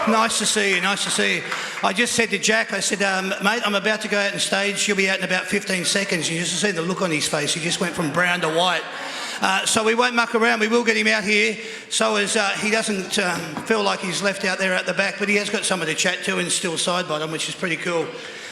Nice to see you, nice to see you. I just said to Jack, I said, mate, I'm about to go out on stage. You'll be out in about 15 seconds. You just see the look on his face. He just went from brown to white. So we won't muck around. We will get him out here so as he doesn't feel like he's left out there at the back, but he has got someone to chat to and still side bottom, which is pretty cool.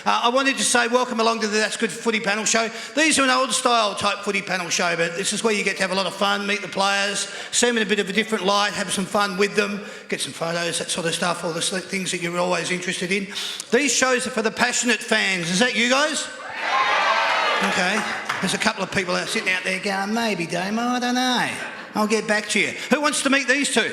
I wanted to say welcome along to the That's Good Footy panel show. These are an old style type footy panel show, but this is where you get to have a lot of fun, meet the players, see them in a bit of a different light, have some fun with them, get some photos, that sort of stuff, all the things that you're always interested in. These shows are for the passionate fans. Is that you guys? Okay. There's a couple of people that are sitting out there going, maybe, Damo, I don't know. I'll get back to you. Who wants to meet these two?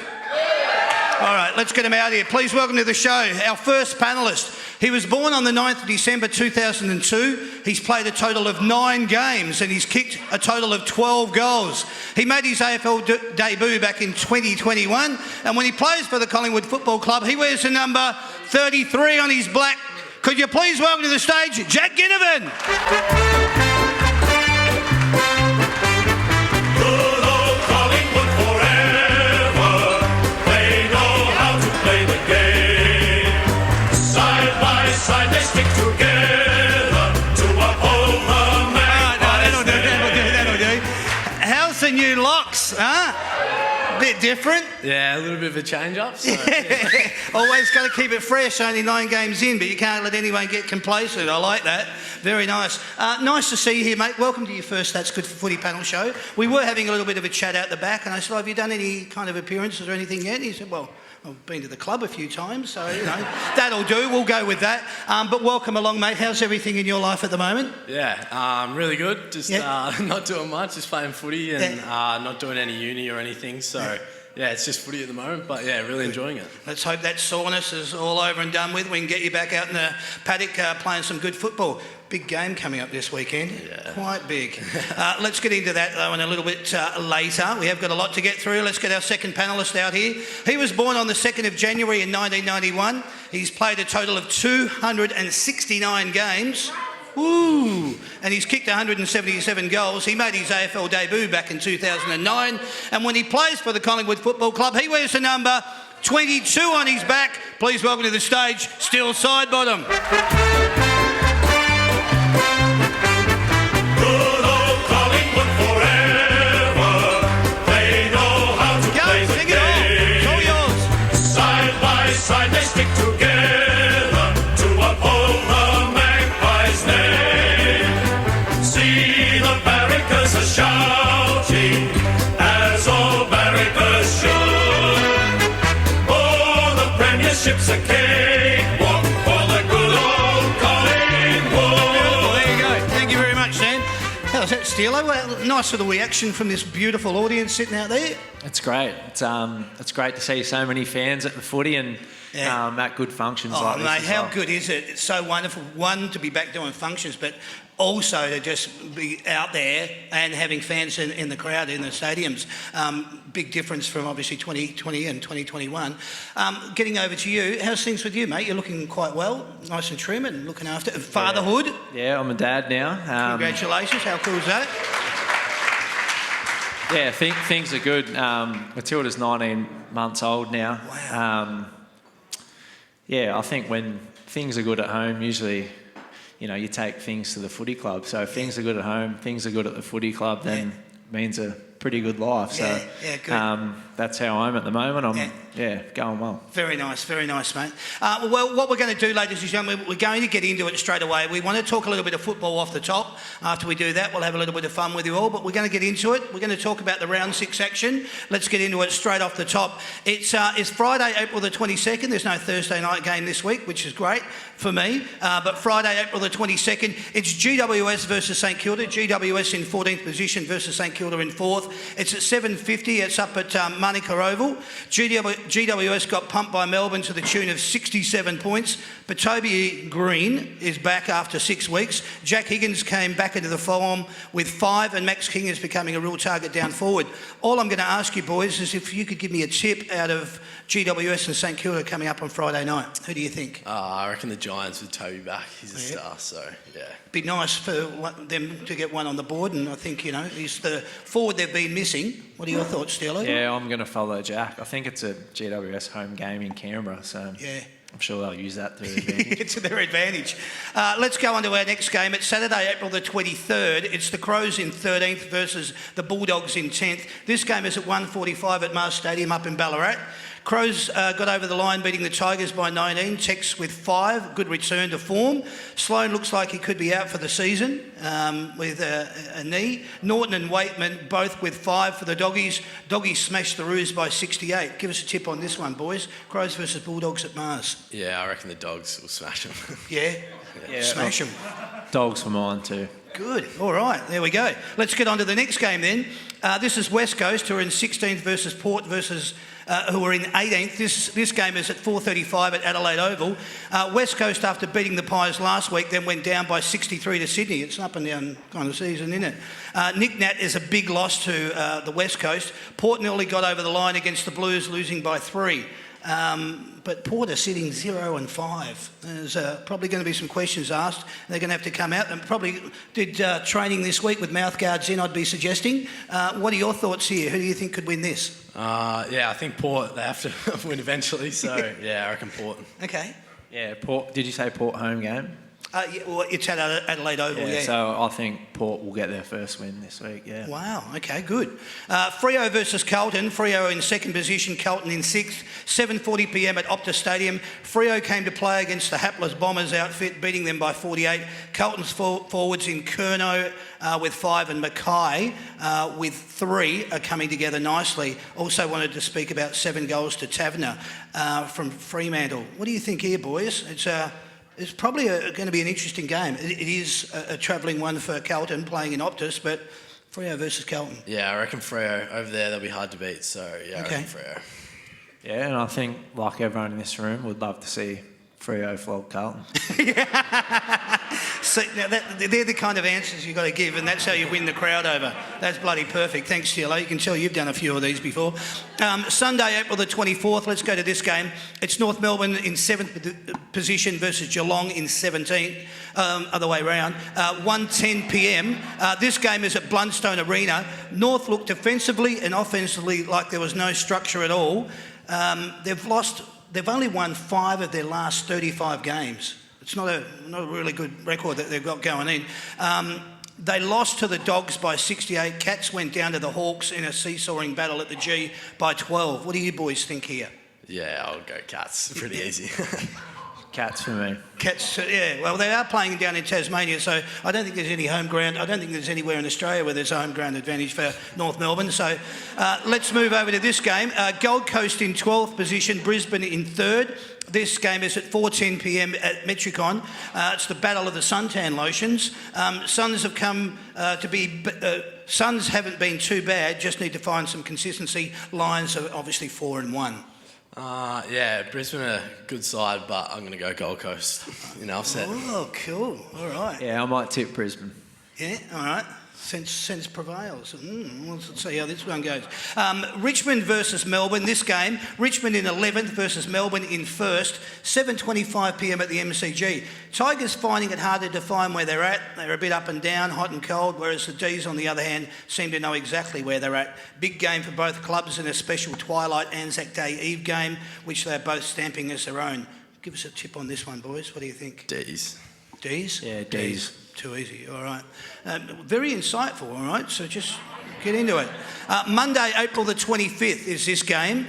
All right, let's get him out here. Please welcome to the show our first panellist. He was born on the 9th of December 2002. He's played a total of 9 games and he's kicked a total of 12 goals. He made his AFL debut back in 2021, and when he plays for the Collingwood Football Club, he wears the number 33 on his black. Could you please welcome to the stage, Jack Ginnivan? The new locks, huh? Bit different. Yeah, a little bit of a change-up. So, yeah. Always got to keep it fresh, only 9 games in, but you can't let anyone get complacent. I like that. Very nice. Nice to see you here, mate. Welcome to your first That's Good for Footy panel show. We were having a little bit of a chat out the back, and I said, have you done any kind of appearances or anything yet? And he said, well, I've been to the club a few times, so, you know, that'll do. We'll go with that. But welcome along, mate. How's everything in your life at the moment? Yeah, really good. Just not doing much, just playing footy and not doing any uni or anything. So, yeah, it's just footy at the moment, but, yeah, really enjoying it. Let's hope that soreness is all over and done with. We can get you back out in the paddock playing some good football. Big game coming up this weekend. Yeah. Quite big. Let's get into that, though, in a little bit later. We have got a lot to get through. Let's get our second panellist out here. He was born on the 2nd of January in 1991. He's played a total of 269 games. Woo! And he's kicked 177 goals. He made his AFL debut back in 2009. And when he plays for the Collingwood Football Club, he wears the number 22 on his back. Please welcome to the stage, Still Sidebottom. Side they stick together to uphold the Magpie's name. See the barrackers are shouting as all barrackers should. Oh, the premiership's a cakewalk for the good old Collingwood. There you go. Thank you very much, Dan. How's that, Steelo? Well, nice little reaction from this beautiful audience sitting out there. It's great. It's great to see so many fans at the footy and at good functions like this. Oh, mate, how good is it? It's so wonderful, one, to be back doing functions, but also to just be out there and having fans in the crowd, in the stadiums. Big difference from obviously 2020 and 2021. Getting over to you, how's things with you, mate? You're looking quite well, nice and trim and looking after fatherhood. Yeah, I'm a dad now. Congratulations, how cool is that? Yeah, things are good. Matilda's 19 months old now. Wow. I think when things are good at home, usually, you know, you take things to the footy club. So if things are good at home, things are good at the footy club, then it means a pretty good life. So good. That's how I'm at the moment. I'm going well. Very nice, mate. Well, what we're going to do, ladies and gentlemen, we're going to get into it straight away. We want to talk a little bit of football off the top. After we do that, we'll have a little bit of fun with you all, but we're going to get into it. We're going to talk about the round 6 action. Let's get into it straight off the top. It's Friday, April the 22nd. There's no Thursday night game this week, which is great for me. But Friday, April the 22nd, it's GWS versus St Kilda. GWS in 14th position versus St Kilda in 4th. It's at 7:50. It's up at Manuka Oval. GWS got pumped by Melbourne to the tune of 67 points. But Toby Green is back after 6 weeks. Jack Higgins came back into the form with 5, and Max King is becoming a real target down forward. All I'm going to ask you, boys, is if you could give me a tip out of GWS and St Kilda coming up on Friday night. Who do you think? I reckon the Giants with Toby back. He's a star, so, yeah. Be nice for them to get one on the board, and I think, you know, he's the forward they've been been missing. What are your thoughts, Steelo? Yeah, I'm going to follow Jack. I think it's a GWS home game in Canberra, so Yeah. I'm sure they'll use that to their advantage. To their advantage. Let's go on to our next game. It's Saturday, April the 23rd. It's the Crows in 13th versus the Bulldogs in 10th. This game is at 1:45 at Mars Stadium up in Ballarat. Crows got over the line beating the Tigers by 19. Tex with 5. Good return to form. Sloan looks like he could be out for the season with a knee. Norton and Waitman both with 5 for the Doggies. Doggies smashed the Roos by 68. Give us a tip on this one, boys. Crows versus Bulldogs at Mars. Yeah, I reckon the Dogs will smash them. Yeah? Yeah. Smash them. Dogs for mine too. Good. All right. There we go. Let's get on to the next game then. This is West Coast, who are in 16th versus Port versus who are in 18th. This game is at 4:35 at Adelaide Oval. West Coast, after beating the Pies last week, then went down by 63 to Sydney. It's an up and down kind of season, isn't it? Nick Nat is a big loss to the West Coast. Port nearly got over the line against the Blues, losing by 3. But Port are sitting 0-5. There's probably going to be some questions asked. They're going to have to come out and probably did training this week with mouth guards in, I'd be suggesting. What are your thoughts here? Who do you think could win this? Yeah, I think Port, they have to win eventually, so yeah, I reckon Port. Okay. Yeah, Port. Did you say Port home game? Yeah, well, it's at Adelaide Oval, yeah. So I think Port will get their first win this week, yeah. Wow, okay, good. Freo versus Carlton. Freo in second position, Carlton in 6th. 7:40pm at Optus Stadium. Freo came to play against the hapless Bombers outfit, beating them by 48. Carlton's forwards in Curnow with 5 and Mackay with 3 are coming together nicely. Also wanted to speak about 7 goals to Taverner from Fremantle. What do you think here, boys? It's probably going to be an interesting game. It is a travelling one for Carlton playing in Optus, but Freo versus Carlton. Yeah, I reckon Freo over there, they'll be hard to beat, so yeah, Okay. I reckon Freo. Yeah, and I think, like everyone in this room, would love to see Freo flog Carlton. So, now they're the kind of answers you've got to give, and that's how you win the crowd over. That's bloody perfect. Thanks, Steelo. You can tell you've done a few of these before. Sunday, April the 24th, let's go to this game. It's North Melbourne in 7th position versus Geelong in 17th, other way round. 1:10pm. This game is at Blundstone Arena. North looked defensively and offensively like there was no structure at all. They've only won 5 of their last 35 games. It's not a really good record that they've got going in. They lost to the Dogs by 68. Cats went down to the Hawks in a seesawing battle at the G by 12. What do you boys think here? Yeah, I'll go Cats. Pretty easy. Cats for me. Cats, yeah. Well, they are playing down in Tasmania, so I don't think there's any home ground. I don't think there's anywhere in Australia where there's a home ground advantage for North Melbourne. So let's move over to this game. Gold Coast in 12th position, Brisbane in 3rd. This game is at 4:10pm at Metricon. It's the battle of the suntan lotions. Suns have come to be... Suns haven't been too bad, just need to find some consistency. Lions are obviously 4-1. Yeah, Brisbane are a good side, but I'm going to go Gold Coast. Enough said. Oh, cool. All right. Yeah, I might tip Brisbane. Yeah, all right. Sense prevails. Let's see how this one goes. Richmond versus Melbourne. This game, Richmond in 11th versus Melbourne in 1st. 7:25pm at the MCG. Tigers finding it hard to define where they're at. They're a bit up and down, hot and cold, whereas the D's, on the other hand, seem to know exactly where they're at. Big game for both clubs in a special twilight Anzac Day Eve game, which they're both stamping as their own. Give us a tip on this one, boys. What do you think? D's. D's? Yeah, D's. Too easy, all right. Very insightful, all right, so just get into it. Monday, April the 25th is this game.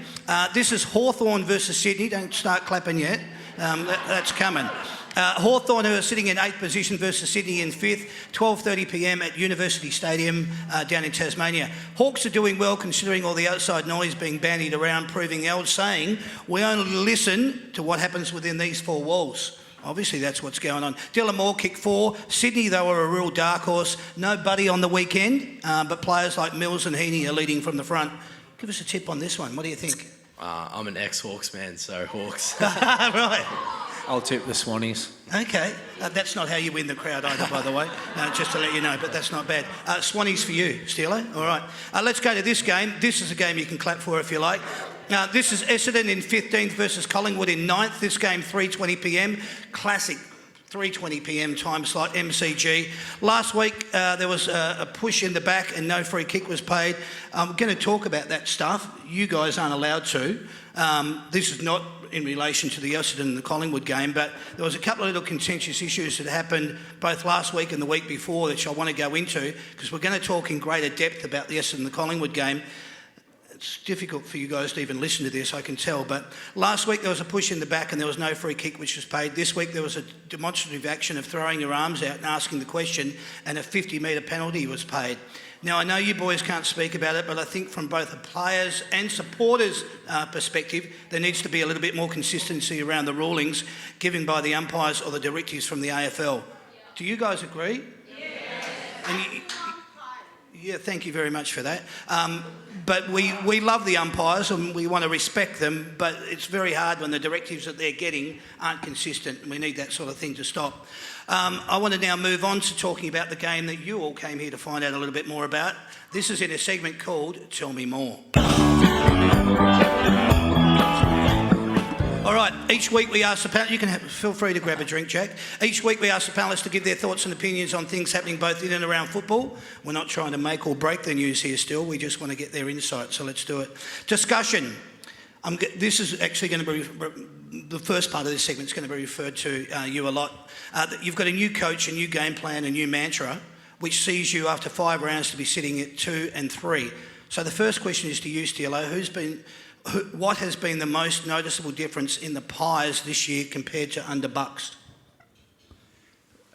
This is Hawthorn versus Sydney. Don't start clapping yet. That's coming. Hawthorn, who are sitting in 8th position, versus Sydney in 5th, 12:30pm at University Stadium down in Tasmania. Hawks are doing well considering all the outside noise being bandied around, proving old saying, we only listen to what happens within these 4 walls. Obviously, that's what's going on. Dylan Moore kicked 4. Sydney, they were a real dark horse. No Buddy on the weekend, but players like Mills and Heaney are leading from the front. Give us a tip on this one. What do you think? I'm an ex-Hawks man, so Hawks. Right. I'll tip the Swannies. Okay. That's not how you win the crowd either, by the way. Just to let you know, but that's not bad. Swannies for you, Steelo. All right. Let's go to this game. This is a game you can clap for if you like. This is Essendon in 15th versus Collingwood in 9th. This game, 3:20pm. Classic 3:20 p.m. time slot, MCG. Last week there was a push in the back and no free kick was paid. I'm going to talk about that stuff. You guys aren't allowed to. This is not in relation to the Essendon and the Collingwood game, but there was a couple of little contentious issues that happened both last week and the week before, which I want to go into, because we're going to talk in greater depth about the Essendon and the Collingwood game. It's difficult for you guys to even listen to this, I can tell, but last week there was a push in the back and there was no free kick which was paid. This week there was a demonstrative action of throwing your arms out and asking the question, and a 50-metre penalty was paid. Now, I know you boys can't speak about it, but I think from both a players' and supporters' perspective, there needs to be a little bit more consistency around the rulings given by the umpires or the directives from the AFL. Do you guys agree? Yes. Yeah, thank you very much for that. But we love the umpires and we want to respect them, but it's very hard when the directives that they're getting aren't consistent, and we need that sort of thing to stop. I want to now move on to talking about the game that you all came here to find out a little bit more about. This is in a segment called Tell Me More. All right, each week we ask the panel, you can feel free to grab a drink, Jack. Each week we ask the panellists to give their thoughts and opinions on things happening both in and around football. We're not trying to make or break the news here still, we just want to get their insight, so let's do it. Discussion. This is actually going to be, the first part of this segment is going to be referred to you a lot. You've got a new coach, a new game plan, a new mantra, which sees you after 5 rounds to be sitting at 2 and 3. So the first question is to you, Steelo. What has been the most noticeable difference in the Pies this year compared to under Bucks?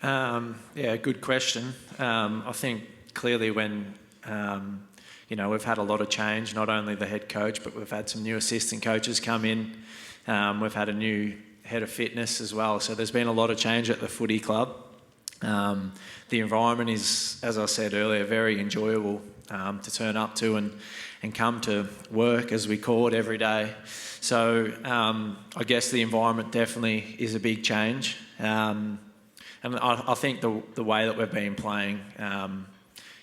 Yeah, good question. I think clearly when, we've had a lot of change, not only the head coach, but we've had some new assistant coaches come in. We've had a new head of fitness as well. So there's been a lot of change at the footy club. The environment is, as I said earlier, very enjoyable to turn up to and come to work, as we call it, every day. So I guess the environment definitely is a big change. And I think the way that we've been playing,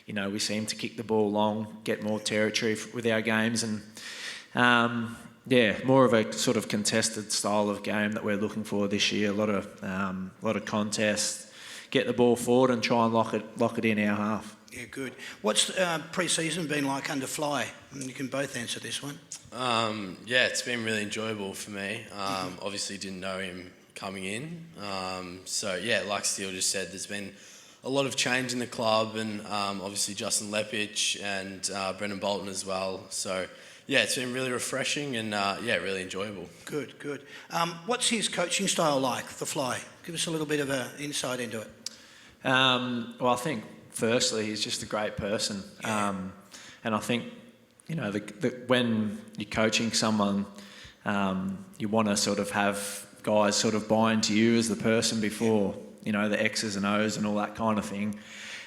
we seem to kick the ball long, get more territory with our games, and more of a sort of contested style of game that we're looking for this year. A lot of contests, get the ball forward and try and lock it in our half. Yeah, good. What's pre-season been like under Fly? And you can both answer this one. It's been really enjoyable for me. Obviously didn't know him coming in. Like Steele just said, there's been a lot of change in the club, and obviously Justin Lepich and Brendan Bolton as well. So, it's been really refreshing and, really enjoyable. Good. What's his coaching style like, the Fly? Give us a little bit of an insight into it. I think firstly, he's just a great person. And I think, when you're coaching someone, you want to sort of have guys sort of buy into you as the person before, the X's and O's and all that kind of thing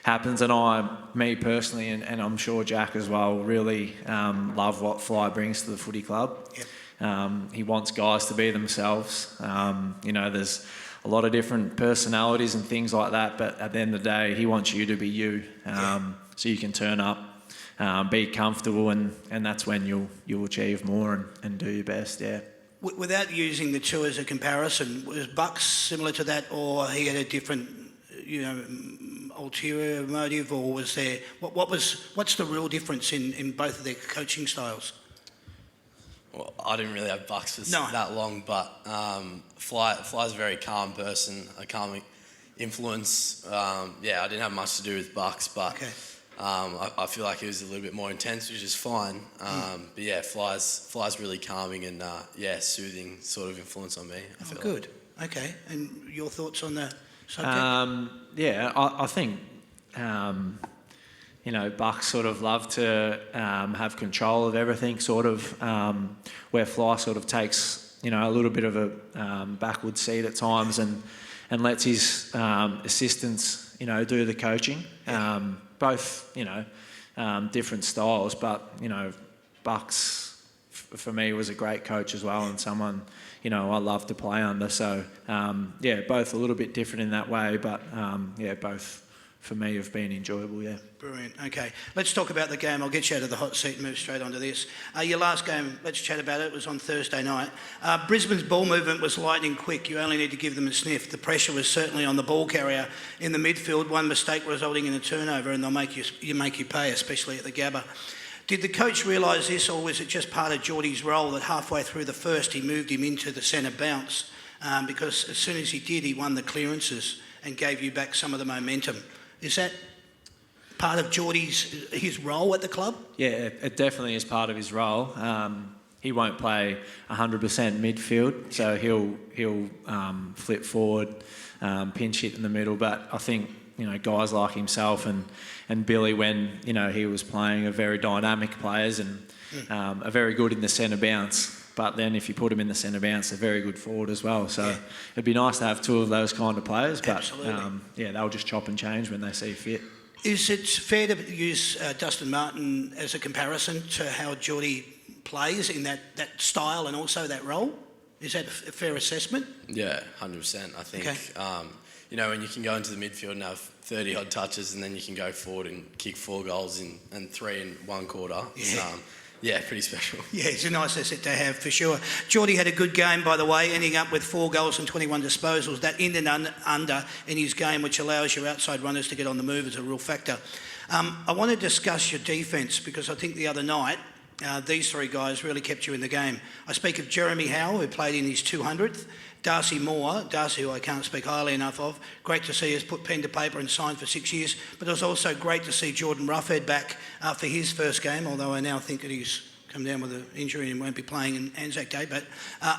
happens. And me personally, and I'm sure Jack as well, really love what Fly brings to the footy club. Yep. He wants guys to be themselves. There's a lot of different personalities and things like that, but at the end of the day, he wants you to be you, so you can turn up, be comfortable, and that's when you'll achieve more and do your best. Yeah. Without using the two as a comparison, was Bucks similar to that, or he had a different, ulterior motive, or was there? What's the real difference in both of their coaching styles? Well, I didn't really have Bucks for that long, but Fly's a very calm person, a calming influence. I didn't have much to do with Bucks, but I feel like he was a little bit more intense, which is fine. Fly's really calming and soothing sort of influence on me. I feel good. Like. Okay, and your thoughts on the subject? I think. Bucks sort of love to have control of everything, sort of, where Fly sort of takes, a little bit of a backward seat at times and lets his assistants, do the coaching. Both, different styles, but, Bucks, for me, was a great coach as well, and someone, I love to play under. So, both a little bit different in that way, but, both for me have been enjoyable, yeah. Brilliant. Okay, let's talk about the game. I'll get you out of the hot seat and move straight onto this. Your last game, let's chat about it. It was on Thursday night. Brisbane's ball movement was lightning quick. You only need to give them a sniff. The pressure was certainly on the ball carrier in the midfield. One mistake resulting in a turnover, and they'll make you pay, especially at the Gabba. Did the coach realise this, or was it just part of Geordie's role that halfway through the first he moved him into the centre bounce? Because as soon as he did, he won the clearances and gave you back some of the momentum. Is that part of his role at the club? Yeah, it definitely is part of his role. He won't play 100% midfield, so he'll flip forward, pinch hit in the middle. But I think guys like himself and Billy, when he was playing, are very dynamic players and are very good in the centre bounce. But then if you put them in the centre bounce, they're very good forward as well. So it'd be nice to have two of those kind of players. But they'll just chop and change when they see fit. Is it fair to use Dustin Martin as a comparison to how Geordie plays in that style and also that role? Is that a fair assessment? Yeah, 100%. I think, when you can go into the midfield and have 30-odd touches and then you can go forward and kick 4 goals and 3 in 1 quarter. Yeah, pretty special. Yeah, it's a nice asset to have for sure. Geordie had a good game, by the way, ending up with 4 goals and 21 disposals. That in and under in his game, which allows your outside runners to get on the move, is a real factor. I want to discuss your defence because I think the other night these 3 guys really kept you in the game. I speak of Jeremy Howe, who played in his 200th, Darcy Moore, who I can't speak highly enough of. Great to see us put pen to paper and sign for 6 years. But it was also great to see Jordan Roughhead back for his first game, although I now think that he's come down with an injury and won't be playing in Anzac Day. But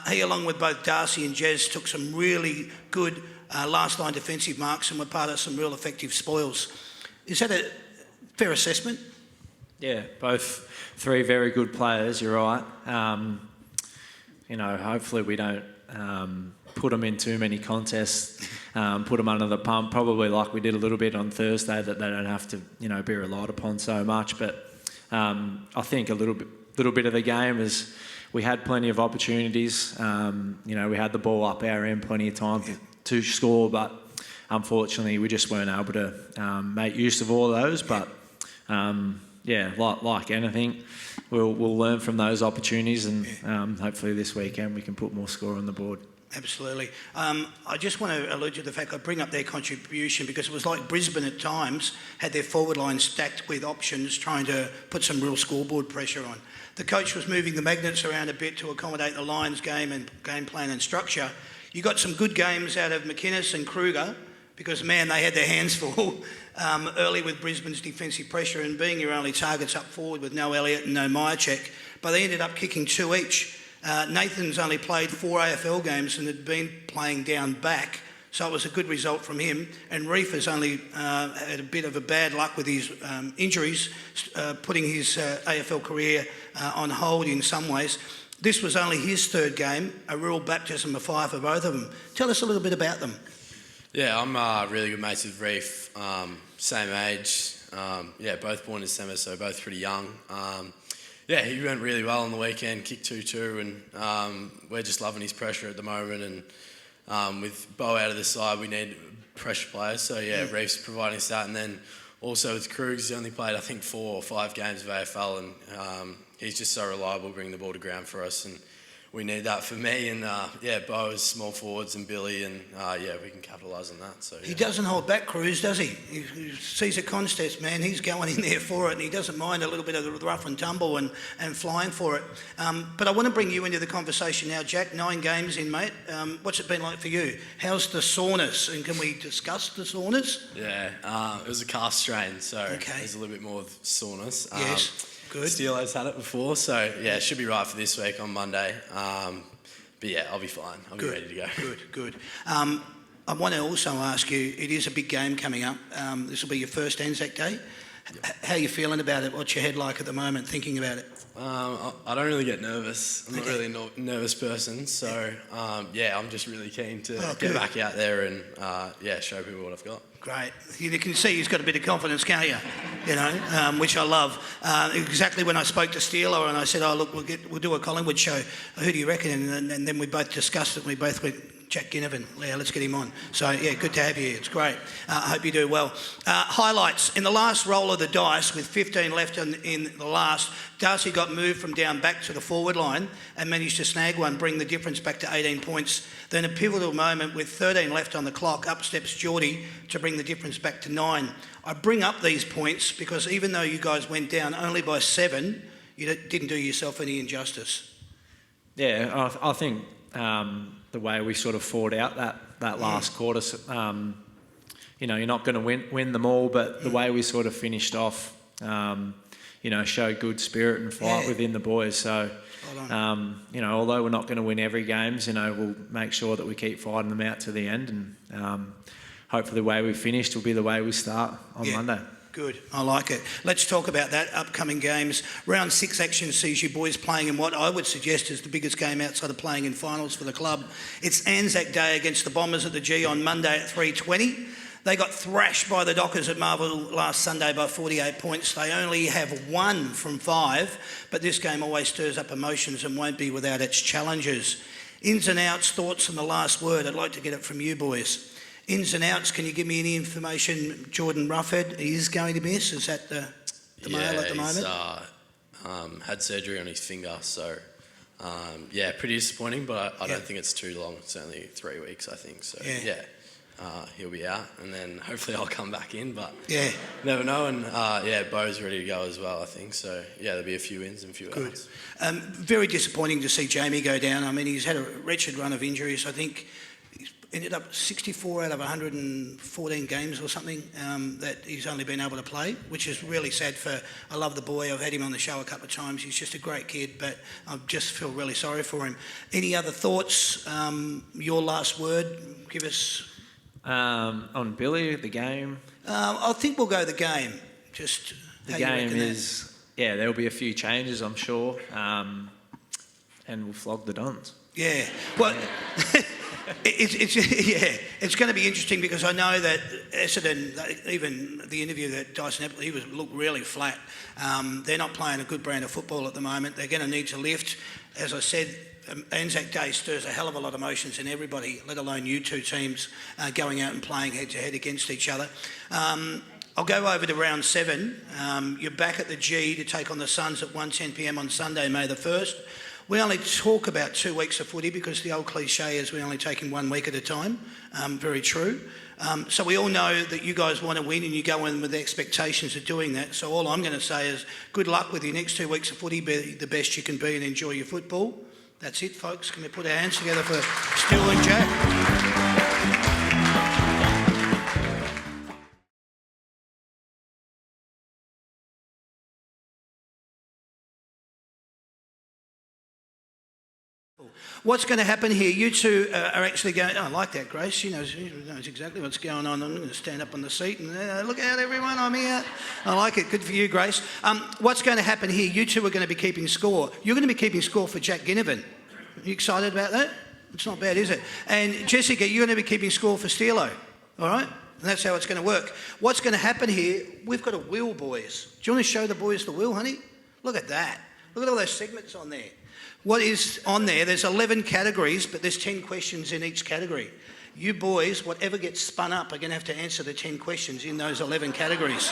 he, along with both Darcy and Jez, took some really good last-line defensive marks and were part of some real effective spoils. Is that a fair assessment? Yeah, both 3 very good players, you're right. Hopefully we don't put them in too many contests, put them under the pump, probably like we did a little bit on Thursday, that they don't have to, be relied upon so much. But I think a little bit of the game is we had plenty of opportunities. We had the ball up our end plenty of time to score, but unfortunately we just weren't able to make use of all those. But like anything, we'll learn from those opportunities, and hopefully this weekend we can put more score on the board. Absolutely. I just want to allude to the fact I bring up their contribution because it was like Brisbane at times had their forward line stacked with options, trying to put some real scoreboard pressure on. The coach was moving the magnets around a bit to accommodate the Lions game and game plan and structure. You got some good games out of McInnes and Kruger because, man, they had their hands full early with Brisbane's defensive pressure and being your only targets up forward with no Elliott and no Myercheck. But they ended up kicking 2 each. Nathan's only played 4 AFL games and had been playing down back, so it was a good result from him. And Reef has only had a bit of a bad luck with his injuries, putting his AFL career on hold in some ways. This was only his 3rd game, a real baptism of fire for both of them. Tell us a little bit about them. Yeah, I'm really good mates with Reef, same age. Both born in December, so both pretty young. He went really well on the weekend, kicked 2-2, and we're just loving his pressure at the moment. And with Bo out of the side, we need pressure players. So Reef's providing us that. And then also with Krugs, he only played, I think, 4 or 5 games of AFL, and he's just so reliable bringing the ball to ground for us. And we need that for me. And Bo is small forwards and Billy, and we can capitalise on that. So he doesn't hold back, Cruz, does he? He sees a contest, man. He's going in there for it, and he doesn't mind a little bit of the rough and tumble and flying for it. But I want to bring you into the conversation now, Jack. 9 games in, mate. What's it been like for you? How's the soreness? And can we discuss the soreness? Yeah, it was a calf strain, so there's a little bit more of soreness. Yes. Good. Steele's had it before, so it should be right for this week on Monday. I'll be fine. I'll be ready to go. Good. I want to also ask you, it is a big game coming up. This will be your first Anzac Day. How are you feeling about it? What's your head like at the moment, thinking about it? I don't really get nervous. I'm not really a nervous person, so I'm just really keen to get back out there and show people what I've got. Great. You can see he's got a bit of confidence, can't you? Which I love. Exactly when I spoke to Steeler and I said, "Oh, look, we'll do a Collingwood show. Who do you reckon?" And then we both discussed it. And we both went, Jack Ginnivan. Yeah, let's get him on. So, yeah, good to have you. It's great. I hope you do well. Highlights. In the last roll of the dice, with 15 left in the last, Darcy got moved from down back to the forward line and managed to snag one, bring the difference back to 18 points. Then a pivotal moment with 13 left on the clock, up steps Geordie to bring the difference back to 9. I bring up these points because even though you guys went down only by 7, you didn't do yourself any injustice. Yeah, I think the way we sort of fought out that last quarter, you know, you're not going to win them all, but the way we sort of finished off, you know, showed good spirit and fight within the boys. So, you know, although we're not going to win every games, you know, we'll make sure that we keep fighting them out to the end, and hopefully the way we finished will be the way we start on Monday. Good, I like it. Let's talk about that, upcoming games. Round 6 action sees you boys playing in what I would suggest is the biggest game outside of playing in finals for the club. It's Anzac Day against the Bombers at the G on Monday at 3:20. They got thrashed by the Dockers at Marvel last Sunday by 48 points. They only have 1 from 5, but this game always stirs up emotions and won't be without its challenges. Ins and outs, thoughts on the last word. I'd like to get it from you boys. Ins and outs, can you give me any information? Jordan Ruffhead, he is going to miss. Is that the mail at the moment? He's had surgery on his finger, so pretty disappointing, but I don't think it's too long. It's only 3 weeks, I think. So he'll be out, and then hopefully I'll come back in, but never know. And Bo's ready to go as well, I think. So there'll be a few ins and a few outs. Very disappointing to see Jamie go down. I mean, he's had a wretched run of injuries. I think ended up 64 out of 114 games or something that he's only been able to play, which is really sad I love the boy. I've had him on the show a couple of times. He's just a great kid, but I just feel really sorry for him. Any other thoughts? Your last word, give us. On Billy, the game. I think we'll go the game. Just the game is, there'll be a few changes, I'm sure, and we'll flog the Dons. Yeah, well, it's going to be interesting because I know that Essendon, even the interview that Dyson Apple, he looked really flat. They're not playing a good brand of football at the moment. They're going to need to lift. As I said, Anzac Day stirs a hell of a lot of emotions in everybody, let alone you two teams going out and playing head-to-head against each other. I'll go over to round 7. You're back at the G to take on the Suns at 1:10pm on Sunday, May the 1st. We only talk about 2 weeks of footy because the old cliche is we're only taking 1 week at a time. Very true. So we all know that you guys want to win and you go in with the expectations of doing that. So all I'm going to say is good luck with your next 2 weeks of footy. Be the best you can be and enjoy your football. That's it, folks. Can we put our hands together for Stu and Jack? What's going to happen here? You two are actually going... I like that, Grace. She knows exactly what's going on. I'm going to stand up on the seat and look out, everyone, I'm here. I like it. Good for you, Grace. What's going to happen here? You two are going to be keeping score. You're going to be keeping score for Jack Ginnivan. Are you excited about that? It's not bad, is it? And Jessica, you're going to be keeping score for Steelo. All right? And that's how it's going to work. What's going to happen here? We've got a wheel, boys. Do you want to show the boys the wheel, honey? Look at that. Look at all those segments on there. What is on there? There's 11 categories, but there's 10 questions in each category. You boys, whatever gets spun up, are going to have to answer the 10 questions in those 11 categories.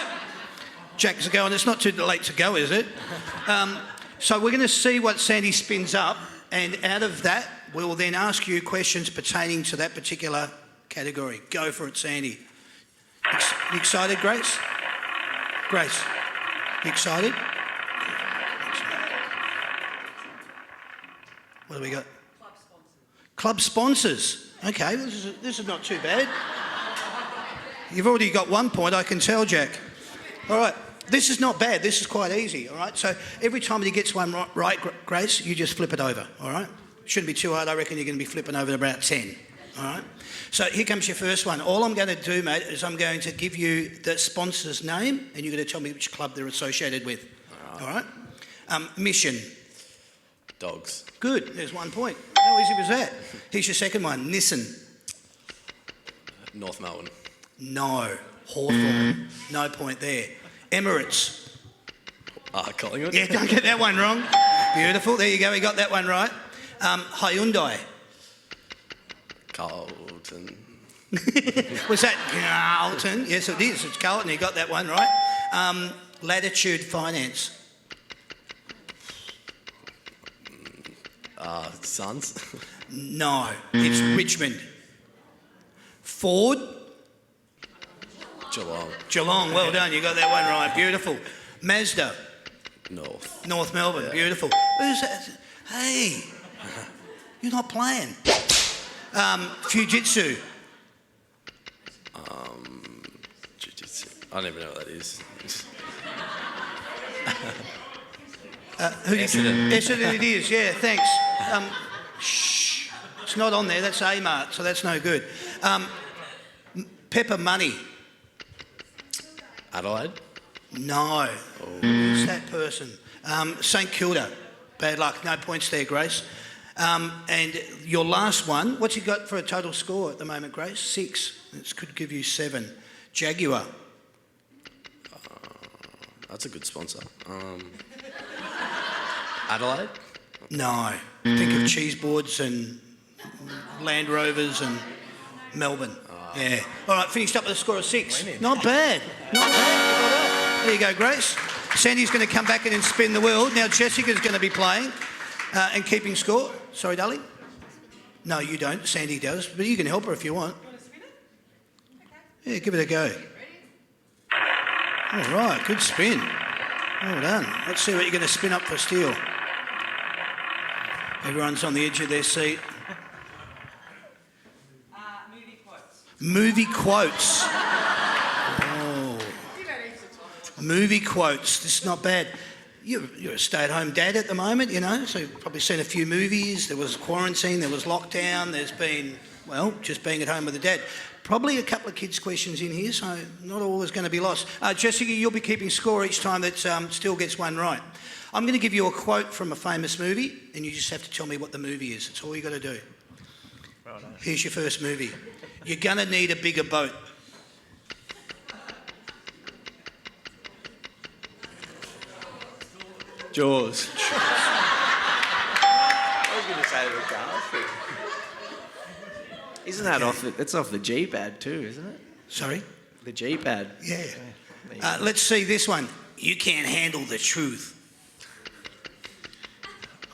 Jack's going, it's not too late to go, is it? So we're going to see what Sandy spins up, and out of that, we'll then ask you questions pertaining to that particular category. Go for it, Sandy. You excited, Grace? Grace, you excited? What do we got? Club sponsors. Okay, this is not too bad. You've already got 1 point, I can tell, Jack. All right, this is not bad. This is quite easy, all right? So every time he gets one right, Grace, you just flip it over, all right? Shouldn't be too hard. I reckon you're going to be flipping over to about 10, all right? So here comes your first one. All I'm going to do, mate, is I'm going to give you the sponsor's name and you're going to tell me which club they're associated with, all right? Mission. Dogs. Good, there's 1 point. How easy was that? Here's your second one. Nissan. North Melbourne. No. Hawthorn. No point there. Emirates. Collingwood. Yeah, don't get that one wrong. Beautiful, there you go, we got that one right. Hyundai. Carlton. Was that Carlton? Yes, it is. It's Carlton. You got that one right. Latitude Finance. Suns. No, it's Richmond. Ford. Geelong. Well done. You got that one right. Beautiful. Mazda. North Melbourne. Yeah. Beautiful. Who's that? Hey, you're not playing. Fujitsu. Jiu-jitsu. I don't even know what that is. Essendon it is, yeah, thanks. Shh, it's not on there, that's A-Mart, so that's no good. Pepper Money. Adelaide? No. Oh. Who's that person? St Kilda. Bad luck, no points there, Grace. And your last one, what's you got for a total score at the moment, Grace? 6. This could give you 7. Jaguar. That's a good sponsor. Adelaide? No. Think of cheese boards and Land Rovers and Melbourne. Yeah. All right, finished up with a score of 6. Not bad. Not bad. There you go, Grace. Sandy's going to come back in and spin the wheel. Now Jessica's going to be playing and keeping score. Sorry, darling? No, you don't. Sandy does. But you can help her if you want. Yeah, give it a go. All right, good spin. Well done. Let's see what you're going to spin up for Steele. Everyone's on the edge of their seat. Movie quotes. Movie quotes. Oh. Movie quotes. This is not bad. You're a stay-at-home dad at the moment, you know, so you've probably seen a few movies. There was quarantine, there was lockdown, there's been, well, just being at home with the dad. Probably a couple of kids' questions in here, so not all is going to be lost. Jessica, you'll be keeping score each time that Steele gets one right. I'm going to give you a quote from a famous movie, and you just have to tell me what the movie is. That's all you got to do. Right on. Here's your first movie. You're going to need a bigger boat. Jaws. I was going to say the car. Isn't that off the... It's off the G-pad too, isn't it? Sorry? The G-pad. Yeah. Let's see this one. You can't handle the truth.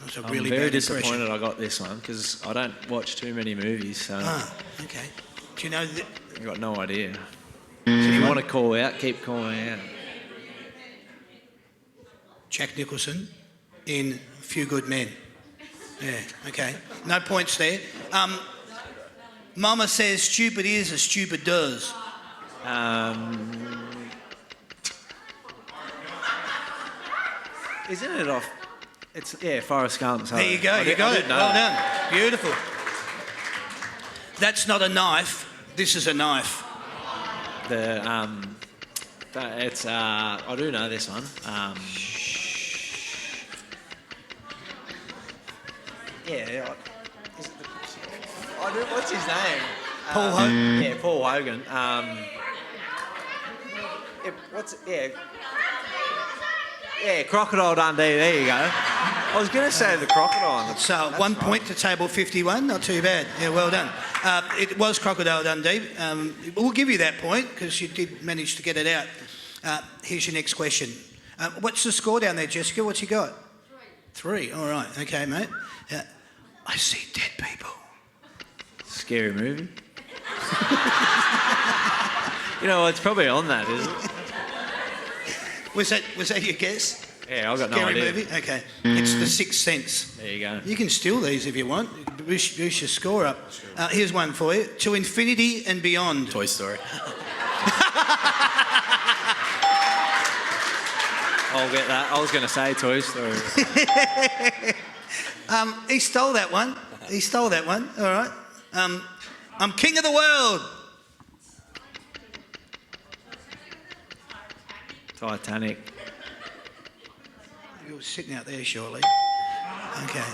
That's a really I'm very bad disappointed impression. I got this one because I don't watch too many movies, so Okay. Do you know that? I've got no idea. So if you want to call out, keep calling out. Jack Nicholson in A Few Good Men. Yeah, okay. No points there. Mama says stupid is as stupid does. Isn't it off? It's, yeah, Forrest Gump. There you go, you got it. Well done. Beautiful. That's not a knife. This is a knife. It's I do know this one. Yeah. What's his name? Paul Hogan. Yeah, Paul Hogan. Yeah, Crocodile Dundee. There you go. I was going to say the crocodile. So 1 point to table 51. Not too bad. Yeah, well done. It was Crocodile Dundee. We'll give you that point because you did manage to get it out. Here's your next question. What's the score down there, Jessica? What's you got? 3. All right. Okay, mate. I see dead people. Scary movie. You know, it's probably on that, isn't it? Was that your guess? Yeah, I've got no Scary idea. movie? Okay. It's The Sixth Sense. There you go. You can steal these if you want. Boost your score up. Here's one for you. To Infinity and Beyond. Toy Story. I'll get that. I was going to say Toy Story. He stole that one. All right. I'm king of the world. Titanic. You're sitting out there shortly. Okay.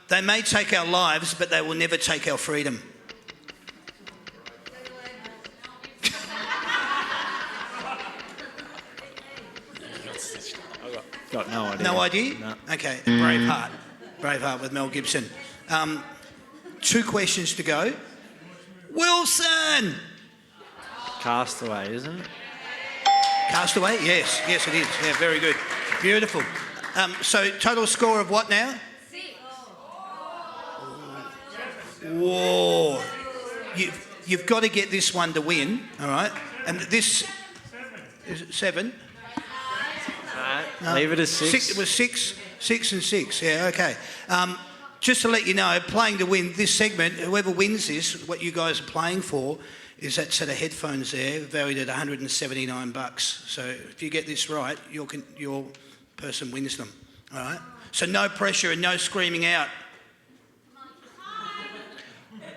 They may take our lives, but they will never take our freedom. Got no idea. No idea? No. Okay. Braveheart with Mel Gibson. 2 questions to go. Wilson! Castaway, isn't it? Castaway? Yes, it is. Yeah, very good. Beautiful. So total score of what now? 6. Whoa. You've got to get this one to win, all right? And this... Is it 7? No. Leave it as 6. It was 6 and 6. Yeah, okay. Just to let you know, playing to win this segment, whoever wins this, what you guys are playing for, is that set of headphones there, valued at $179. So if you get this right, your person wins them. All right. So no pressure and no screaming out.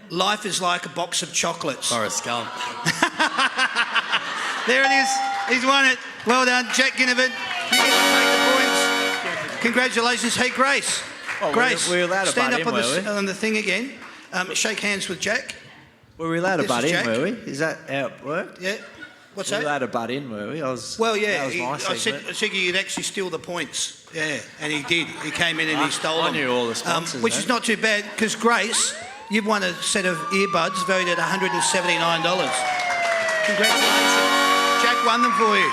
Life is like a box of chocolates. Forrest Gump. There it is. He's won it. Well done, Jack Ginnivan. You get to take the points. Congratulations. Hey, Grace. Oh, Grace, we're allowed to stand butt up in, on the thing again. Shake hands with Jack. Were we allowed to This butt is in, Jack. were we? Is that how it worked? Yeah. What's We were that? allowed to butt in, were we? Well, yeah. That was my segment. I said you'd actually steal the points. Yeah, and he did. He came in and he stole I them. knew all the sponsors, which is not too bad, because Grace, you've won a set of earbuds valued at $179. Congratulations. Jack won them for you.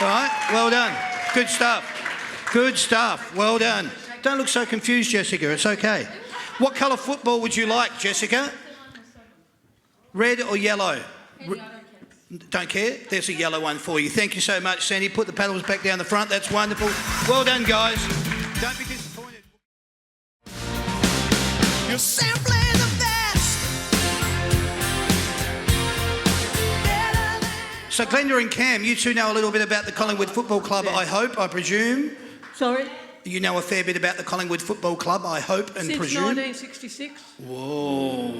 All right, well done. Good stuff. Good stuff. Well done. Don't look so confused, Jessica. It's okay. What colour football would you like, Jessica? Red or yellow? Don't care? There's a yellow one for you. Thank you so much, Sandy. Put the paddles back down the front. That's wonderful. Well done, guys. Don't be disappointed. You're simply the best. So Glenda and Cam, you two know a little bit about the Collingwood Football Club, I hope, I presume. Sorry? You know a fair bit about the Collingwood Football Club, I hope and Since presume. 1966. Whoa.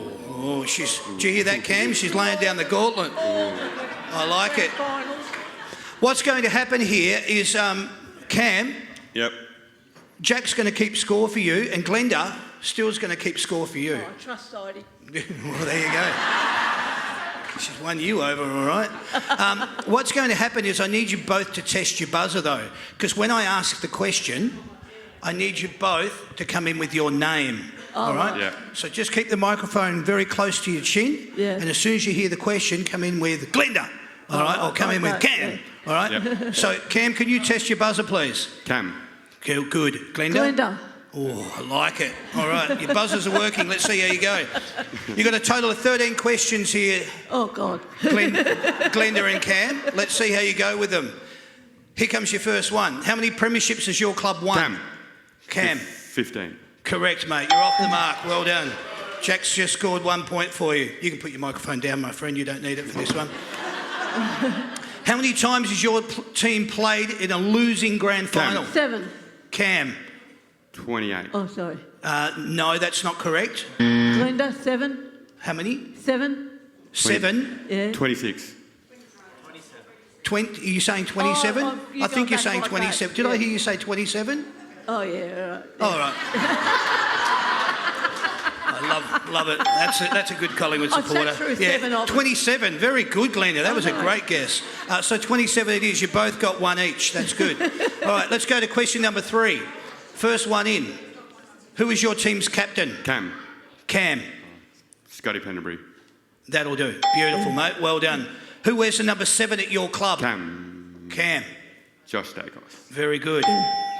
Oh, did you hear that, Cam? She's laying down the gauntlet. I like it. Finals. What's going to happen here is, Cam, Yep. Jack's going to keep score for you, and Glenda still's going to keep score for you. Oh, I trust Heidi. Well, there you go. She's won you over, all right? What's going to happen is I need you both to test your buzzer, though, because when I ask the question, I need you both to come in with your name, all right? Yeah. So just keep the microphone very close to your chin, Yeah. and as soon as you hear the question, come in with Glenda, all right? Or come in with okay, Cam, yeah. all right? Yep. So, Cam, can you test your buzzer, please? Cam. Okay, good. Glenda? Glenda. Oh, I like it. All right, your buzzers are working. Let's see how you go. You've got a total of 13 questions here, Oh, God. Glenda and Cam. Let's see how you go with them. Here comes your first one. How many premierships has your club won? Cam. 15. Correct, mate. You're off the mark. Well done. Jack's just scored 1 point for you. You can put your microphone down, my friend. You don't need it for this one. How many times has your team played in a losing grand final? 7. Cam. 28. Oh, sorry. No, that's not correct. Glenda, 7. How many? 7. 7. Yeah. 26. 20, are you saying 27? Oh, you I think go you're back saying like that, 27. Did I yeah. hear you say 27? Oh, yeah, all right. All right. I love it. That's a good Collingwood I supporter. sat through 7 of them. 27. Very good, Glenda. That was a great guess. So 27 it is. You both got one each. That's good. All right, let's go to question number 3. First one in. Who is your team's captain? Cam. Cam. Scotty Pendlebury. That'll do. Beautiful, mate. Well done. Who wears the number 7 at your club? Cam. Cam. Josh Dacos. Very good.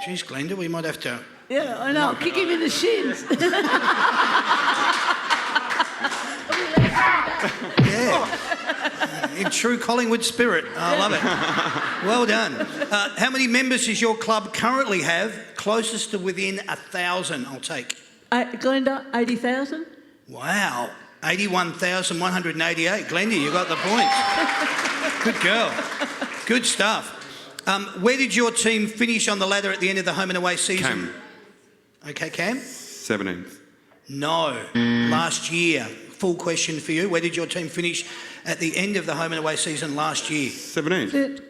Jeez, Glenda, we might have to... Yeah, I know. Kick him in the shins. Yeah. In true Collingwood spirit. I love it. Well done. How many members does your club currently have? Closest to within 1,000, I'll take. Glenda, 80,000. Wow. 81,188. Glenda, you got the points. Good girl. Good stuff. Where did your team finish on the ladder at the end of the home and away season? Cam. Okay, Cam? 17th. No. Last year. Full question for you. Where did your team finish at the end of the home and away season last year? 17th.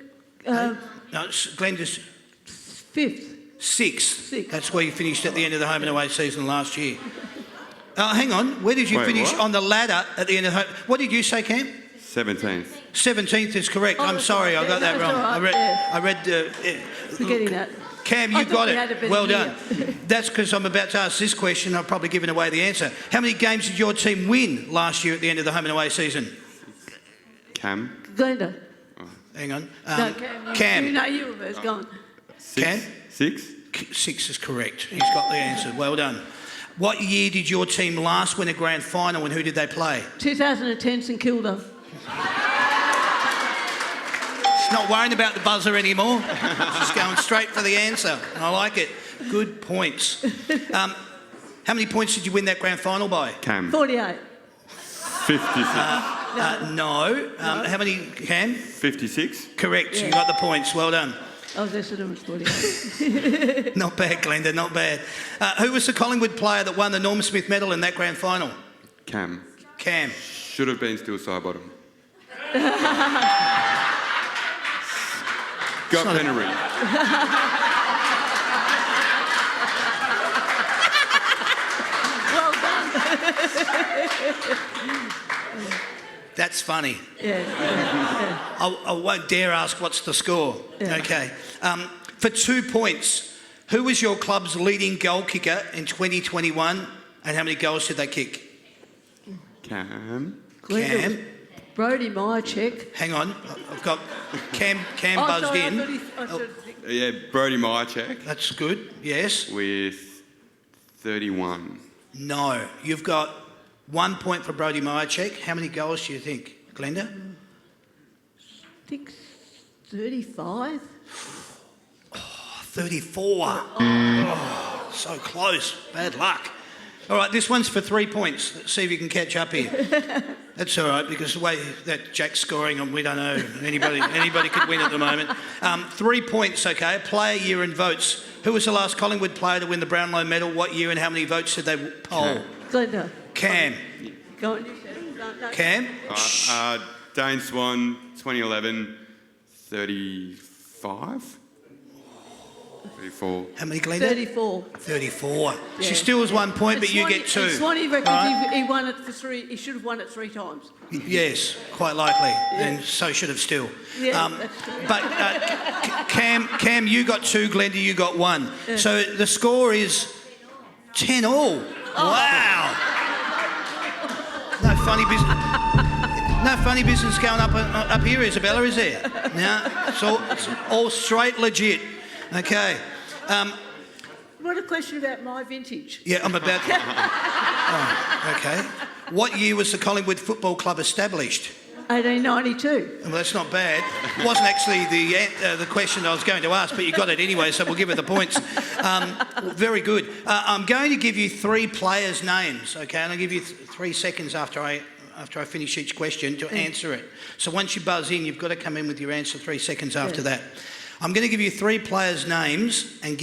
No, Glenda's 5th. 6th. That's where you finished at the end of the home and away season last year. Hang on. Where did you Wait, finish what? on the ladder at the end of the home? What did you say, Cam? 17th. 17th is correct. Oh, I'm that's sorry, all I got right. that No, wrong. it's all right. I read. Forgetting that. Cam, I you thought got we had a it. bit Well of done. year. That's because I'm about to ask this question. I've probably given away the answer. How many games did your team win last year at the end of the home and away season? Cam. Glenda. Hang on. No, Cam. You know you were first. Go on. 6. Cam? 6. 6 is correct. He's got the answer. Well done. What year did your team last win a grand final and who did they play? 2010 St Kilda. It's not worrying about the buzzer anymore. Just going straight for the answer. I like it. Good points. How many points did you win that grand final by? Cam. 48. 56. No. How many, Cam? 56. Correct. Yeah. You got the points. Well done. I was Essendon was 48. Not bad, Glenda, not bad. Who was the Collingwood player that won the Norm Smith medal in that grand final? Cam. Cam. Should have been still side bottom. Got Pennery. Well done. That's funny. Yeah. I won't dare ask what's the score. Yeah. Okay. For 2 points, who was your club's leading goal kicker in 2021 and how many goals did they kick? Cam. Cam. Brodie Myercheck. Hang on. I've got Cam Oh, buzzed sorry, in. I thought Yeah, Brodie Myercheck That's good. Yes. with 31. No. You've got 1 point for Brodie Myercheck. How many goals do you think, Glenda? I think 35. 34. Oh, so close. Bad luck. All right, this one's for 3 points. Let's see if you can catch up here. That's all right, because the way that Jack's scoring, we don't know. Anybody could win at the moment. 3 points, okay. Player, year and votes. Who was the last Collingwood player to win the Brownlow medal? What year and how many votes did they poll? Glenda. Cam. Go on, you said it. No. Cam? Dane Swan, 2011, 35? 34. How many, Glenda? 34. 34. Yeah. She still has 1 point, And but you Swanee- get 2. and Swanee reckons All right? he won it for 3. He should have won it 3 times. Yes, quite likely, and so should have still. Yeah, But Cam, you got 2, Glenda, you got 1. So the score is 10 all. Wow. No funny business going up here, Isabella, is there? No, it's all straight legit. Okay. What a question about my vintage. Yeah, I'm about to... Oh, okay. What year was the Collingwood Football Club established? 1892. Well, that's not bad. It wasn't actually the question I was going to ask, but you got it anyway, so we'll give it the points. Very good. I'm going to give you 3 players' names, okay? And I'll give you 3 seconds after I finish each question to answer it. So once you buzz in, you've got to come in with your answer 3 seconds after that. I'm going to give you 3 players' names and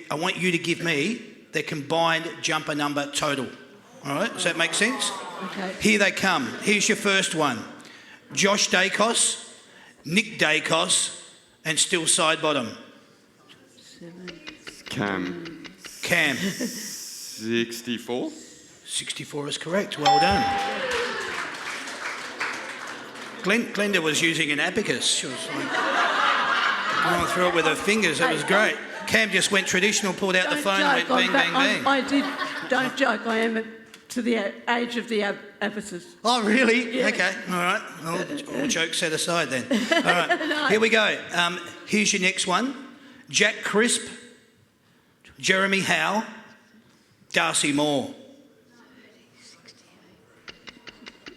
I want you to give me their combined jumper number total. All right? Does that make sense? Okay. Here they come. Here's your first one. Josh Dacos, Nick Dacos, and still side bottom. Cam. 64? 64 is correct. Well done. Glenda was using an abacus. She was like going through it with her fingers. It was great. Cam just went traditional, pulled out the phone and went bang, bang, bang. I did. Don't joke. I am to the age of the abacuses. Oh, really? Yeah. Okay. All right. All jokes set aside then. All right. No. Here we go. Here's your next one. Jack Crisp, Jeremy Howe, Darcy Moore.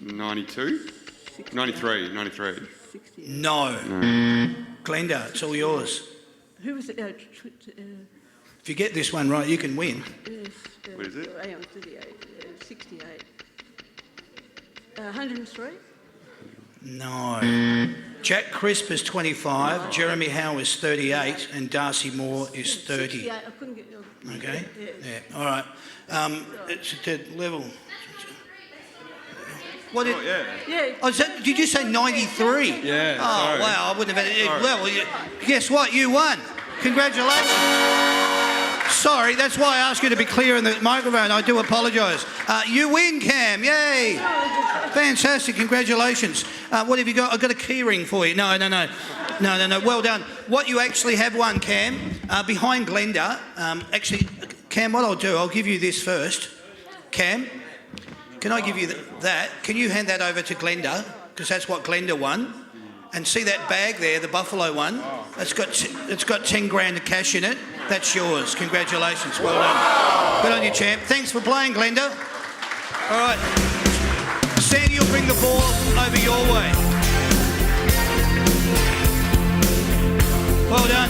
92? 93. No. Glenda, it's all yours. Who was it? If you get this one right, you can win. What is it? 68. 103? No. Jack Crisp is 25, Jeremy Howe is 38, and Darcy Moore is 30. 68. I couldn't get... Okay? Yeah. All right. It's at that level. What did... Yeah. Oh, did you say 93? Yeah, Oh, sorry. wow, I wouldn't have had it. Well, guess what? You won. Congratulations. Sorry, that's why I asked you to be clear in the microphone. I do apologise. You win, Cam. Yay. Fantastic. Congratulations. What have you got? I've got a key ring for you. No. Well done. What you actually have won, Cam, behind Glenda. Actually, Cam, what I'll do, I'll give you this first. Cam, can I give you that? Can you hand that over to Glenda? Because that's what Glenda won. And see that bag there, the buffalo one? It's got 10 grand of cash in it. That's yours. Congratulations. Well done. Good on you, champ. Thanks for playing, Glenda. All right. Sandy will bring the ball over your way. Well done.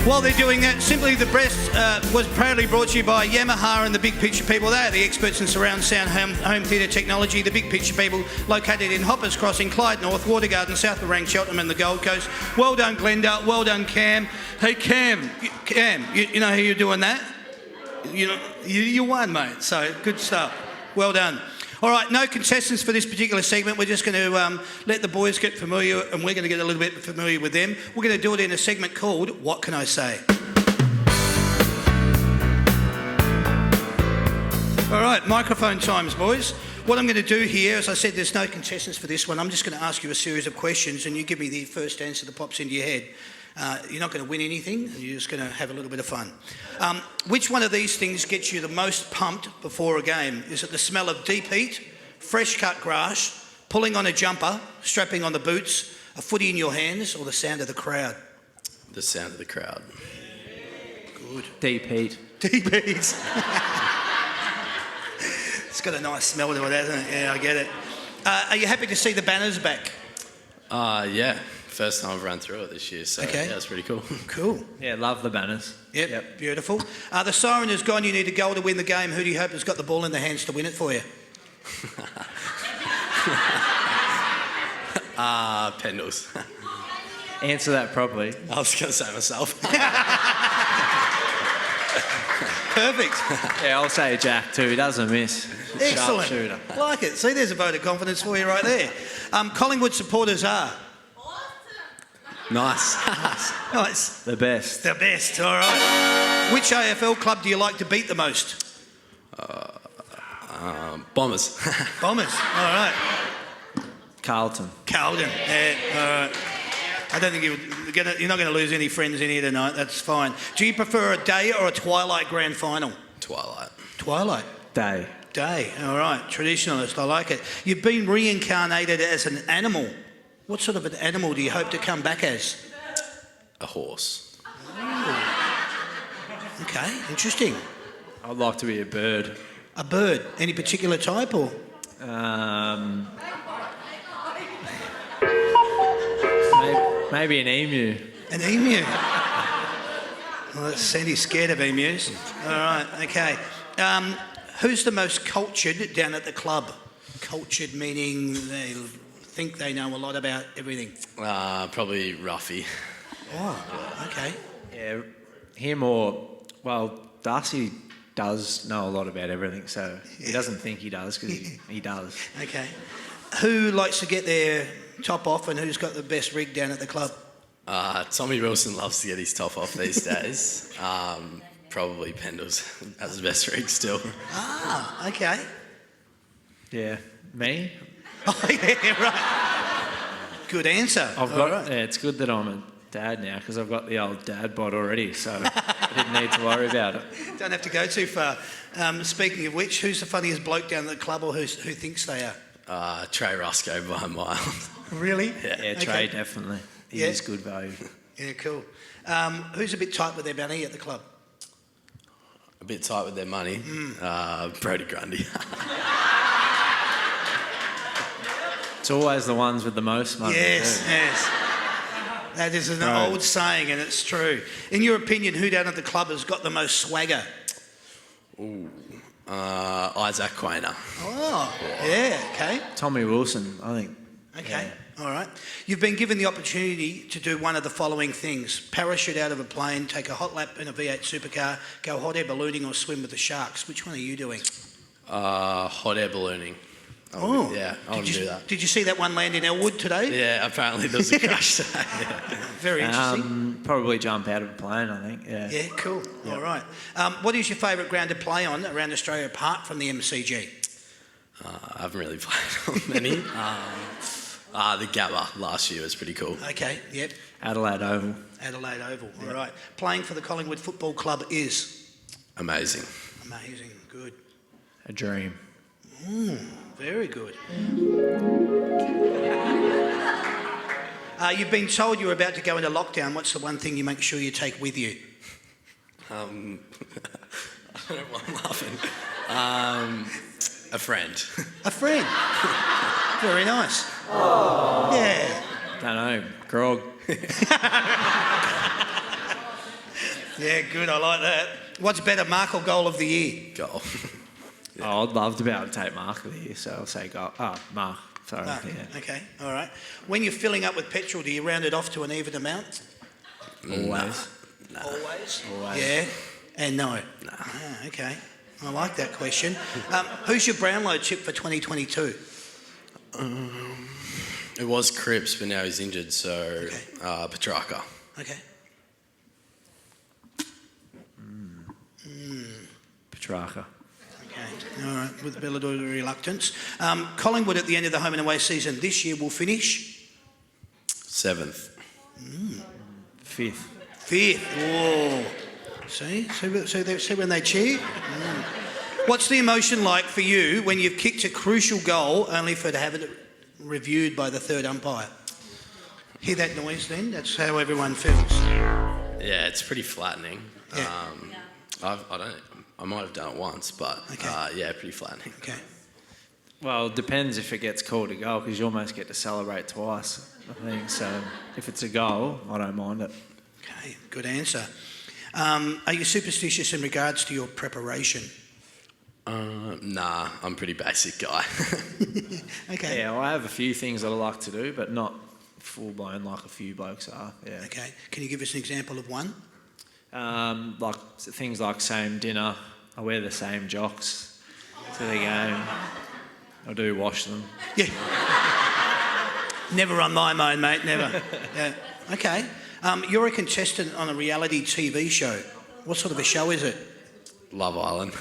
While they're doing that, Simply the Breast was proudly brought to you by Yamaha and the Big Picture People. They are the experts in surround sound home theatre technology. The Big Picture People, located in Hoppers Crossing, Clyde North, Watergarden, South Warrang, Cheltenham and the Gold Coast. Well done, Glenda. Well done, Cam. Hey, Cam, you know who you're doing that? You won, mate. So, good stuff. Well done. All right, no contestants for this particular segment. We're just going to let the boys get familiar, and we're going to get a little bit familiar with them. We're going to do it in a segment called What Can I Say? All right, microphone times, boys. What I'm going to do here, as I said, there's no contestants for this one. I'm just going to ask you a series of questions, and you give me the first answer that pops into your head. You're not going to win anything, you're just going to have a little bit of fun. Which one of these things gets you the most pumped before a game? Is it the smell of deep heat, fresh cut grass, pulling on a jumper, strapping on the boots, a footy in your hands, or the sound of the crowd? The sound of the crowd. Good. Deep heat. Deep heat. It's got a nice smell to it, hasn't it? Yeah, I get it. Are you happy to see the banners back? Yeah. First time I've run through it this year, so okay. Yeah, it's pretty cool. Cool. Yeah, love the banners. Yep. Beautiful. The siren has gone. You need a goal to win the game. Who do you hope has got the ball in their hands to win it for you? Pendles. Answer that properly. I was going to say myself. Perfect. Yeah, I'll say Jack too. He doesn't miss. Excellent. Sharpshooter. Like it. See, there's a vote of confidence for you right there. Collingwood supporters are? Nice. Nice. The best. The best. All right. Which AFL club do you like to beat the most? Bombers. Bombers. All right. Carlton. Carlton. Yeah. All right. I don't think you're not going to lose any friends in here tonight. That's fine. Do you prefer a day or a twilight grand final? Twilight. Twilight. Day. Day. All right. Traditionalist. I like it. You've been reincarnated as an animal. What sort of an animal do you hope to come back as? A horse. Okay, interesting. I'd like to be a bird. A bird? Any particular type or? Maybe an emu. An emu? Well, Sandy's scared of emus. All right, okay. Who's the most cultured down at the club? Cultured meaning they think they know a lot about everything. Probably Ruffy. Oh, okay. Yeah, him or, well, Darcy does know a lot about everything, so he doesn't think he does because he does. Okay. Who likes to get their top off and who's got the best rig down at the club? Tommy Wilson loves to get his top off these days. Probably Pendles has the best rig still. Ah, okay. Yeah, me? Oh, yeah, right. Good answer. Yeah, it's good that I'm a dad now because I've got the old dad bod already, so I didn't need to worry about it. Don't have to go too far. Speaking of which, who's the funniest bloke down at the club or who thinks they are? Trey Roscoe by a mile. Really? Yeah, Trey, definitely. He is good value. Yeah, cool. Who's a bit tight with their money at the club? A bit tight with their money. Brody Grundy. It's always the ones with the most money. Yes. That is an old saying, and it's true. In your opinion, who down at the club has got the most swagger? Isaac Quainer. Oh, yeah, okay. Tommy Wilson, I think. Okay, all right. You've been given the opportunity to do one of the following things. Parachute out of a plane, take a hot lap in a V8 supercar, go hot air ballooning or swim with the sharks. Which one are you doing? Hot air ballooning. I want to do that. Did you see that one land in Elwood today? Yeah, apparently there was a crash today. Yeah. Very interesting. Probably jump out of a plane, I think. Yeah. Yeah, cool. Yep. All right. What is your favourite ground to play on around Australia apart from the MCG? I haven't really played on many. The Gabba last year was pretty cool. Okay, yep. Adelaide Oval. Adelaide Oval, all right. Playing for the Collingwood Football Club is? Amazing. Amazing, good. A dream. Very good. You've been told you're about to go into lockdown. What's the one thing you make sure you take with you? I don't know why I'm laughing. A friend. A friend? Very nice. Oh. Yeah. Don't know. Grog. Yeah, good. I like that. What's better, mark or goal of the year? Goal. Yeah. Oh, I'd love to be able to take mark of the year, so I'll say goal. Mark. Sorry. Mark. Yeah. Okay, all right. When you're filling up with petrol, do you round it off to an even amount? Always. Nah. Always? Always. Yeah? And no? Nah. Okay. I like that question. Who's your Brownlow chip for 2022? It was Cripps, but now he's injured, so Petrarca. Okay. Petrarca. Okay, all right, with a bit of reluctance. Collingwood at the end of the home and away season this year will finish? 7th. Fifth. Whoa. See when they cheer? What's the emotion like for you when you've kicked a crucial goal only for to have it reviewed by the third umpire? Hear that noise then? That's how everyone feels. Yeah, it's pretty flattening. Yeah. I might have done it once, but pretty flattening. Okay. Well, it depends if it gets called a goal, because you almost get to celebrate twice, I think. So if it's a goal, I don't mind it. Okay, good answer. Are you superstitious in regards to your preparation? Nah, I'm a pretty basic guy. Okay. Yeah, well, I have a few things that I like to do, but not full-blown like a few blokes are. Yeah. Okay. Can you give us an example of one? Like things like same dinner. I wear the same jocks to the game. I do wash them. Yeah. Never on my mind, mate. Never. Yeah. Okay. You're a contestant on a reality TV show. What sort of a show is it? Love Island.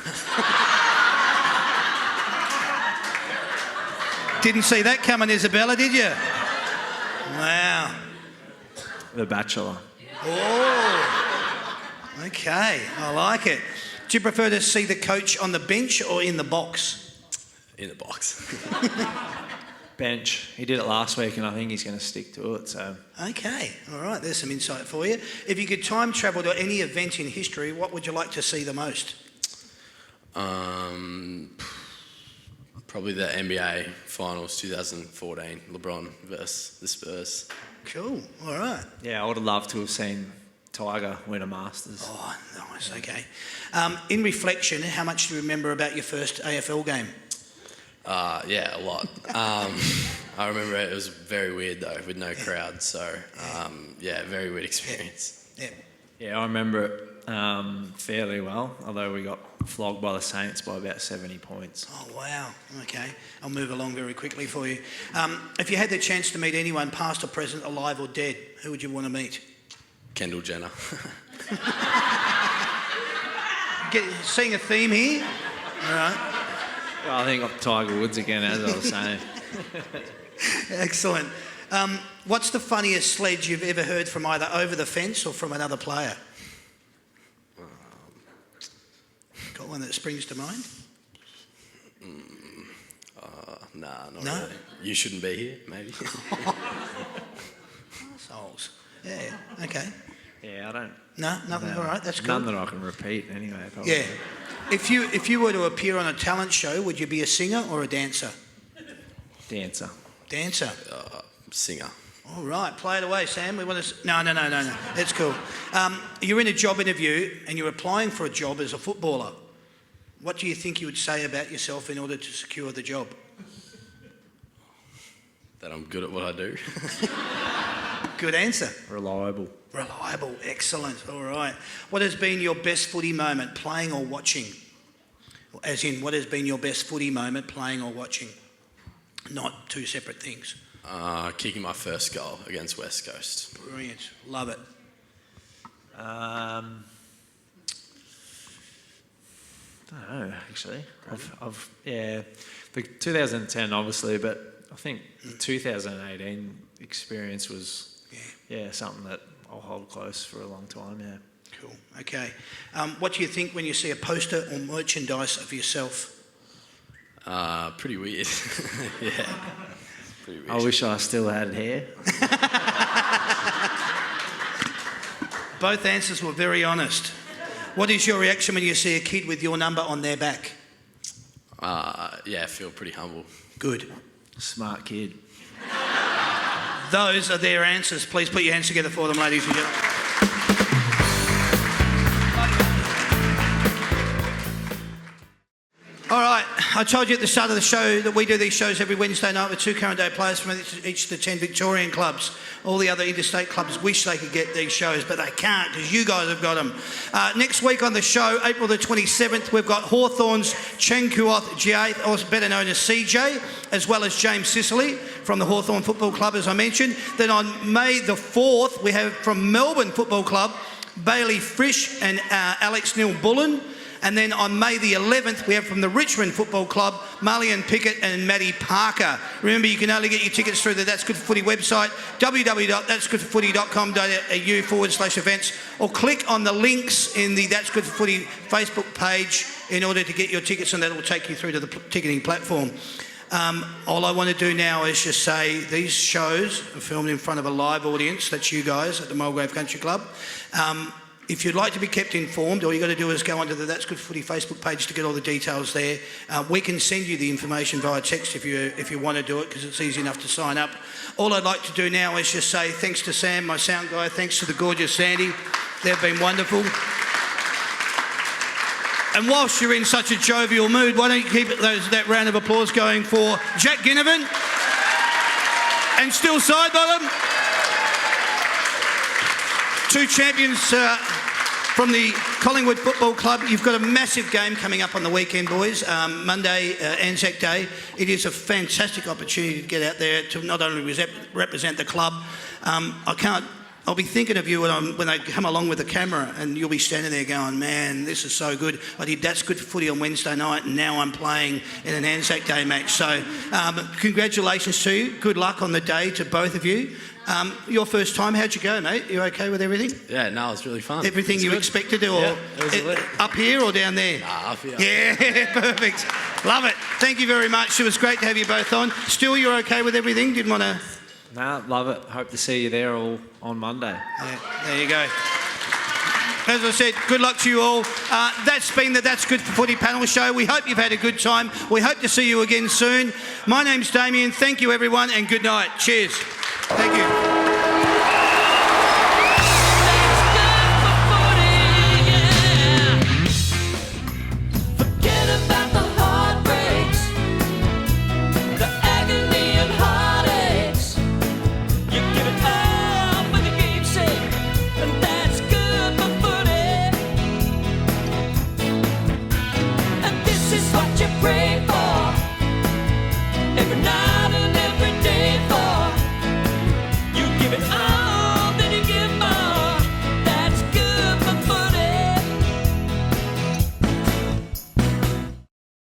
Didn't see that coming, Isabella, did you? Wow. The Bachelor. Oh. Okay. I like it. Do you prefer to see the coach on the bench or in the box? In the box. Bench. He did it last week, and I think he's going to stick to it. So. Okay. All right. There's some insight for you. If you could time travel to any event in history, what would you like to see the most? Probably the NBA Finals 2014, LeBron versus the Spurs. Cool. All right. Yeah, I would have loved to have seen Tiger win a Masters. Oh, nice. Okay. In reflection, how much do you remember about your first AFL game? Yeah, a lot. I remember it was very weird though, with no crowd. So very weird experience. Yeah. Yeah, I remember it fairly well, although we got flogged by the Saints by about 70 points. Oh, wow. Okay. I'll move along very quickly for you. If you had the chance to meet anyone, past or present, alive or dead, who would you want to meet? Kendall Jenner. Seeing a theme here? All right. Well, I think of Tiger Woods again, as I was saying. Excellent. What's the funniest sledge you've ever heard from either over the fence or from another player? Got one that springs to mind? Nah, not No? really. You shouldn't be here, maybe. Assholes. Yeah, okay. Yeah, I don't... No, nothing. No, All right, that's good. None that I can repeat, anyway. Probably. Yeah. If you were to appear on a talent show, would you be a singer or a dancer? Dancer. Dancer. Singer. All right, play it away, Sam. We want to... No. It's cool. You're in a job interview and you're applying for a job as a footballer. What do you think you would say about yourself in order to secure the job? That I'm good at what I do. Good answer. Reliable. Reliable. Excellent. All right. What has been your best footy moment, playing or watching? As in, what has been your best footy moment, playing or watching? not two separate things? Kicking my first goal against West Coast. Brilliant. Love it. I don't know, actually. The 2010 obviously, but I think the 2018 experience was something that I'll hold close for a long time. Yeah. Cool. Okay. What do you think when you see a poster or merchandise of yourself? Pretty weird. Yeah. Pretty weird. I wish I still had hair. Both answers were very honest. What is your reaction when you see a kid with your number on their back? I feel pretty humble. Good. Smart kid. Those are their answers. Please put your hands together for them, ladies and gentlemen. All right, I told you at the start of the show that we do these shows every Wednesday night with 2 current day players from each of the 10 Victorian clubs. All the other interstate clubs wish they could get these shows, but they can't because you guys have got them. Next week on the show, April the 27th, we've got Hawthorn's Chen Kuoth Jiath, or better known as CJ, as well as James Sicily from the Hawthorn Football Club, as I mentioned. Then on May the 4th, we have from Melbourne Football Club, Bailey Frisch and Alex Neil Bullen. And then on May the 11th, we have from the Richmond Football Club, Marlian Pickett and Maddie Parker. Remember, you can only get your tickets through the That's Good for Footy website, www.that'sgoodforfooty.com.au/events, or click on the links in the That's Good for Footy Facebook page in order to get your tickets, and that will take you through to the ticketing platform. All I want to do now is just say these shows are filmed in front of a live audience. That's you guys at the Mulgrave Country Club. If you'd like to be kept informed, all you got to do is go onto the That's Good Footy Facebook page to get all the details there. We can send you the information via text if you want to do it, because it's easy enough to sign up. All I'd like to do now is just say thanks to Sam, my sound guy, thanks to the gorgeous Sandy. They've been wonderful. And whilst you're in such a jovial mood, why don't you keep that round of applause going for Jack Ginnivan and Still Sidebottom. 2 champions from the Collingwood Football Club. You've got a massive game coming up on the weekend, boys. Monday, Anzac Day. It is a fantastic opportunity to get out there to not only represent the club. I'll be thinking of you when I come along with the camera, and you'll be standing there going, man, this is so good. I did That's Good for Footy on Wednesday night, and now I'm playing in an Anzac Day match. So congratulations to you. Good luck on the day to both of you. Your first time, how'd you go, mate? You okay with everything? Yeah, no, it was really fun. Everything you expected, or up here or down there? Nah, up here. Yeah, perfect. Love it. Thank you very much. It was great to have you both on. Still, you're okay with everything? Didn't want to... No, love it. Hope to see you there all on Monday. Yeah, there you go. As I said, good luck to you all. That's been the That's Good for Footy panel show. We hope you've had a good time. We hope to see you again soon. My name's Damien. Thank you, everyone, and good night. Cheers. Thank you. Forget about